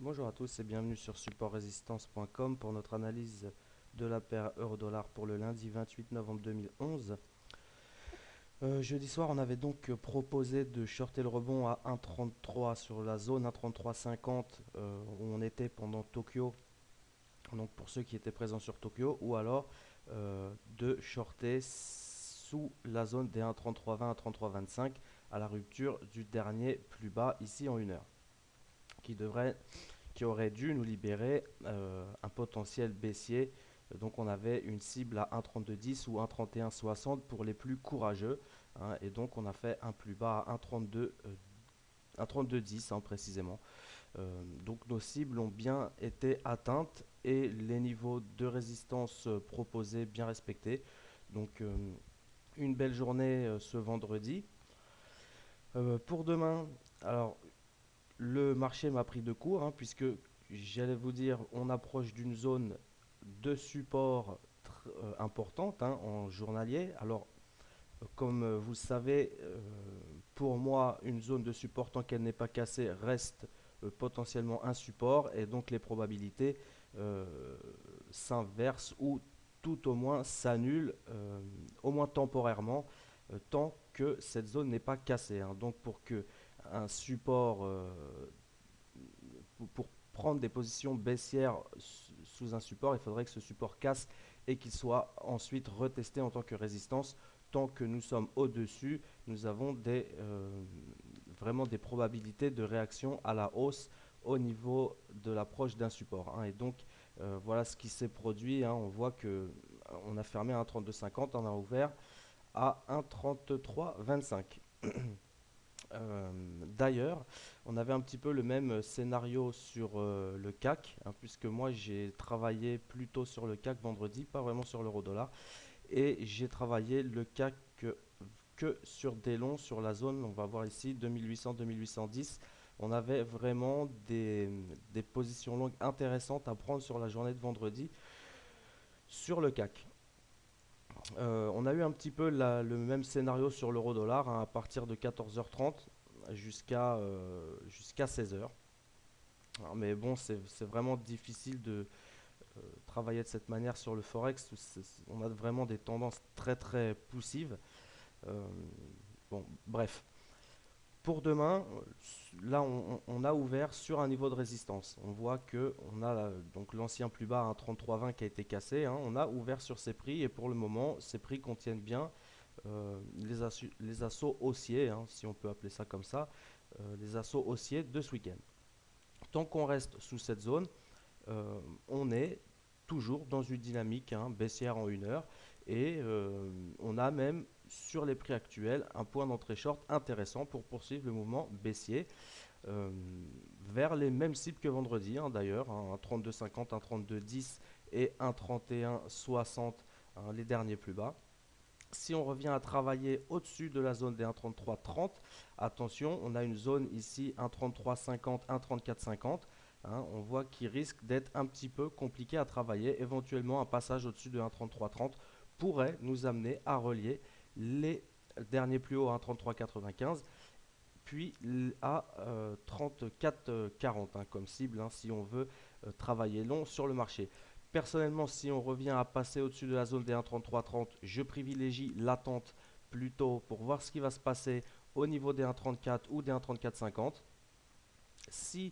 Bonjour à tous et bienvenue sur supportrésistance.com pour notre analyse de la paire euro-dollar pour le lundi 28 novembre 2011. Jeudi soir, on avait donc proposé de shorter le rebond à 1,33 sur la zone 1,3350 où on était pendant Tokyo, donc pour ceux qui étaient présents sur Tokyo, ou alors de shorter sous la zone des 1,3320 à 1,3325 à la rupture du dernier plus bas ici en 1 heure, qui devrait qui aurait dû nous libérer un potentiel baissier. Donc on avait une cible à 1,3210 ou 1,3160 pour les plus courageux, hein, et donc on a fait un plus bas à 1,3210 hein, précisément. Donc nos cibles ont bien été atteintes et les niveaux de résistance proposés bien respectés. Donc une belle journée ce vendredi. Pour demain, alors le marché m'a pris de court, hein, puisque j'allais vous dire, on approche d'une zone de support importante, hein, en journalier. Alors, comme vous le savez, pour moi, une zone de support, tant qu'elle n'est pas cassée, reste potentiellement un support, et donc les probabilités euh, s'inversent ou tout au moins s'annulent, au moins temporairement, tant que cette zone n'est pas cassée, hein. Donc, pour que un support pour prendre des positions baissières sous un support, il faudrait que ce support casse et qu'il soit ensuite retesté en tant que résistance. Tant que nous sommes au-dessus, nous avons vraiment des probabilités de réaction à la hausse au niveau de l'approche d'un support, hein. Et donc, voilà ce qui s'est produit, hein. On voit que on a fermé à 1,3250, on a ouvert à 1,3325. Euh, D'ailleurs, on avait un petit peu le même scénario sur le CAC, hein, puisque moi j'ai travaillé plutôt sur le CAC vendredi, pas vraiment sur l'euro-dollar, et j'ai travaillé le CAC que sur des longs, sur la zone, on va voir ici, 2800-2810. On avait vraiment des positions longues intéressantes à prendre sur la journée de vendredi sur le CAC. On a eu un petit peu le même scénario sur l'euro-dollar, hein, à partir de 14h30 jusqu'à 16h. Alors, mais bon, c'est vraiment difficile de travailler de cette manière sur le Forex. On a vraiment des tendances très très poussives. Euh, bon, bref. Pour demain, là on a ouvert sur un niveau de résistance. On voit que on a donc l'ancien plus bas à 33,20 qui a été cassé, hein. On a ouvert sur ces prix et pour le moment, ces prix contiennent bien les assauts haussiers, hein, si on peut appeler ça comme ça, les assauts haussiers de ce week-end. Tant qu'on reste sous cette zone, on est toujours dans une dynamique, hein, baissière en 1 heure et on a même sur les prix actuels un point d'entrée short intéressant pour poursuivre le mouvement baissier euh, vers les mêmes cibles que vendredi, hein, d'ailleurs, hein, un 32,50, un 32,10 et un 31,60, hein, les derniers plus bas. Si on revient à travailler au-dessus de la zone des 1,3330, attention, on a une zone ici 1,3350, 1,3450. Hein, on voit qu'il risque d'être un petit peu compliqué à travailler. Éventuellement, un passage au-dessus de 1,3330 pourrait nous amener à relier les derniers plus hauts à 1,3395 puis à 34,40, hein, comme cible, hein, si on veut travailler long sur le marché. Personnellement, si on revient à passer au-dessus de la zone des 1,3330, je privilégie l'attente plutôt pour voir ce qui va se passer au niveau des 1,34 ou des 1,3450. Si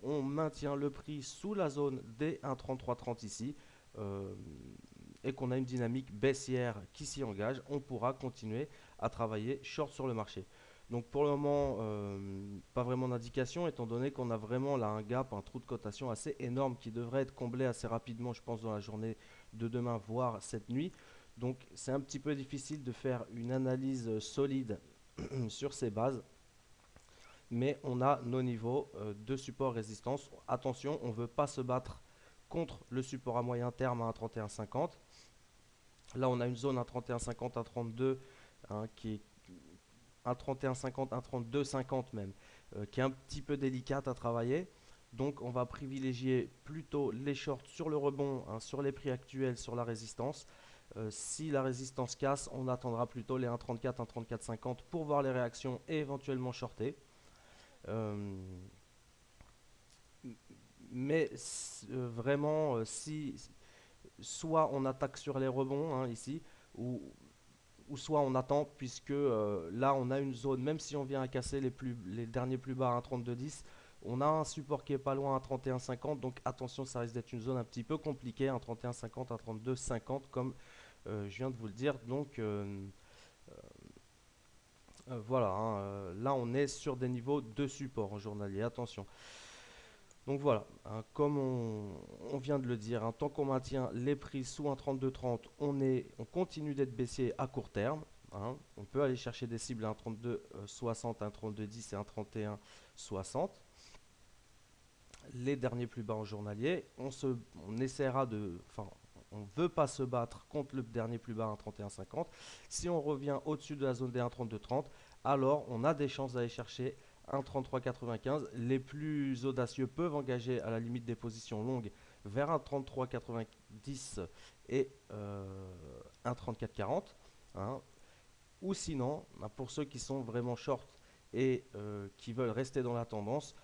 on maintient le prix sous la zone des 1,3330 ici, euh, et qu'on a une dynamique baissière qui s'y engage, on pourra continuer à travailler short sur le marché. Donc pour le moment, pas vraiment d'indication, étant donné qu'on a vraiment là un gap, un trou de cotation assez énorme qui devrait être comblé assez rapidement, je pense, dans la journée de demain, voire cette nuit. Donc c'est un petit peu difficile de faire une analyse solide sur ces bases, mais on a nos niveaux de support résistance. Attention, on ne veut pas se battre contre le support à moyen terme à 1,3150. Là, on a une zone 1,3150, 1,32, hein, qui est 1,3150, 1,3250 même, qui est un petit peu délicate à travailler. Donc, on va privilégier plutôt les shorts sur le rebond, hein, sur les prix actuels, sur la résistance. Si la résistance casse, on attendra plutôt les 1,34, 1,3450 pour voir les réactions et éventuellement shorter. Euh, Mais vraiment, si soit on attaque sur les rebonds hein, ici, ou, ou soit on attend, puisque là on a une zone, même si on vient à casser les derniers plus bas à 1,3210, on a un support qui est pas loin à 31,50, donc attention, ça risque d'être une zone un petit peu compliquée, un 31,50, un 32,50, comme je viens de vous le dire. Donc voilà, hein, là on est sur des niveaux de support en journalier, attention. Donc voilà, hein, comme on vient de le dire, hein, tant qu'on maintient les prix sous un 32,30, on continue d'être baissier à court terme, hein. On peut aller chercher des cibles à un 32,60, un 32,10 et un 31,60. Les derniers plus bas en journalier, on essaiera enfin, on ne veut pas se battre contre le dernier plus bas à un 31,50. Si on revient au-dessus de la zone des 1,3230, alors on a des chances d'aller chercher un 33,95. Les plus audacieux peuvent engager à la limite des positions longues vers un 33,90 et un 34,40, hein. Ou sinon, bah, pour ceux qui sont vraiment short et qui veulent rester dans la tendance,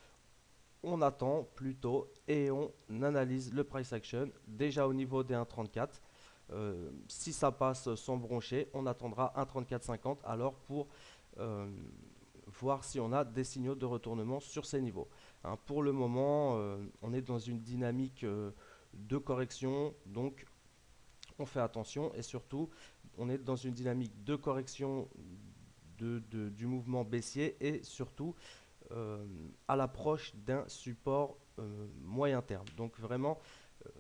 on attend plutôt et on analyse le price action déjà au niveau des 1,34. Si ça passe sans broncher, on attendra 1,3450 alors pour euh, voir si on a des signaux de retournement sur ces niveaux. Hein, pour le moment, on est dans une dynamique de correction, donc on fait attention et surtout, on est dans une dynamique de correction du mouvement baissier et surtout euh, à l'approche d'un support moyen terme. Donc vraiment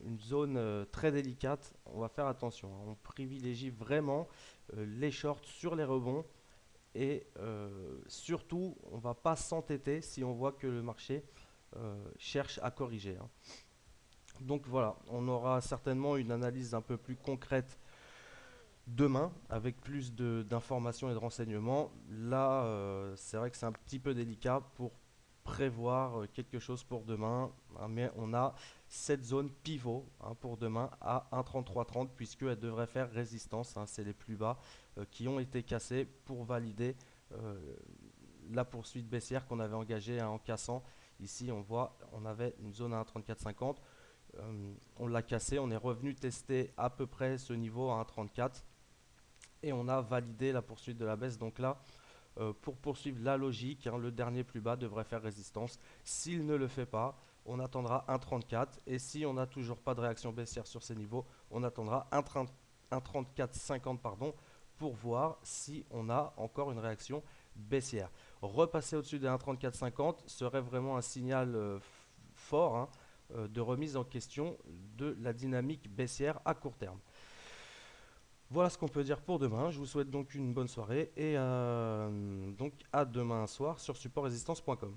une zone très délicate, on va faire attention, hein. On privilégie vraiment les shorts sur les rebonds et surtout on ne va pas s'entêter si on voit que le marché cherche à corriger, hein. Donc voilà, on aura certainement une analyse un peu plus concrète demain avec plus d'informations et de renseignements. Là, c'est vrai que c'est un petit peu délicat pour prévoir quelque chose pour demain, hein, mais on a cette zone pivot hein, pour demain à 1,3330 puisqu'elle devrait faire résistance, hein. C'est les plus bas qui ont été cassés pour valider euh, la poursuite baissière qu'on avait engagée hein, en cassant. Ici, on voit, on avait une zone à 1,3450. On l'a cassé, on est revenu tester à peu près ce niveau à 1,34 et on a validé la poursuite de la baisse. Donc là, pour poursuivre la logique, hein, le dernier plus bas devrait faire résistance. S'il ne le fait pas, on attendra 1,34 et si on n'a toujours pas de réaction baissière sur ces niveaux, on attendra 1,3450 pardon, pour voir si on a encore une réaction baissière. Repasser au-dessus des 1,3450 serait vraiment un signal fort hein, de remise en question de la dynamique baissière à court terme. Voilà ce qu'on peut dire pour demain. Je vous souhaite donc une bonne soirée et donc à demain soir sur supportrésistance.com.